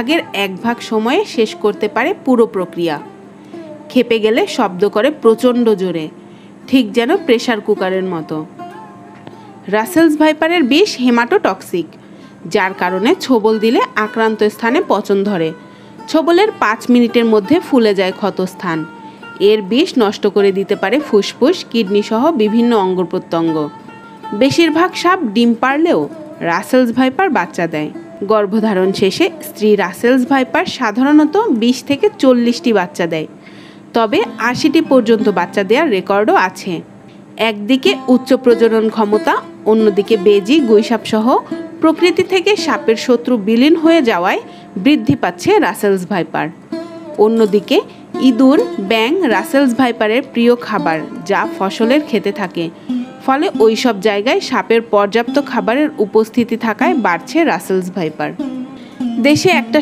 ভাগের 1 ভাগ সময়ে শেষ করতে পারে পুরো প্রক্রিয়া। খেপে গেলে শব্দ করে প্রচণ্ড জোরে, ঠিক যেন প্রেসার কুকারের মতো। রাসেলস ভাইপারের বিষ হেমাটোটক্সিক, যার কারণে ছোবল দিলে আক্রান্ত স্থানে পচন ধরে। ছোবলের 5 মিনিটের মধ্যে ফুলে যায় ক্ষতস্থান। এর বিষ নষ্ট করে দিতে পারে ফুসফুস, কিডনি সহ বিভিন্ন অঙ্গ প্রত্যঙ্গ। বেশিরভাগ সাপ ডিম পারলেও রাসেলস ভাইপার বাচ্চা দেয়। গর্ভধারণ শেষে স্ত্রী রাসেলস ভাইপার সাধারণত 20 থেকে 40টি বাচ্চা দেয়, তবে 80টি পর্যন্ত বাচ্চা দেওয়ার রেকর্ডও আছে। একদিকে উচ্চ প্রজনন ক্ষমতা, অন্যদিকে বেজি, গুইসাপ সহ প্রকৃতি থেকে সাপের শত্রু বিলীন হয়ে যাওয়ায় বৃদ্ধি পাচ্ছে রাসেলস ভাইপার। অন্যদিকে ইঁদুর, ব্যাঙ রাসেলস ভাইপারের প্রিয় খাবার, যা ফসলের খেতে থাকে। ফলে ওই সব জায়গায় সাপের পর্যাপ্ত খাবারের উপস্থিতি থাকায় বাড়ছে রাসেলস ভাইপার। দেশে একটা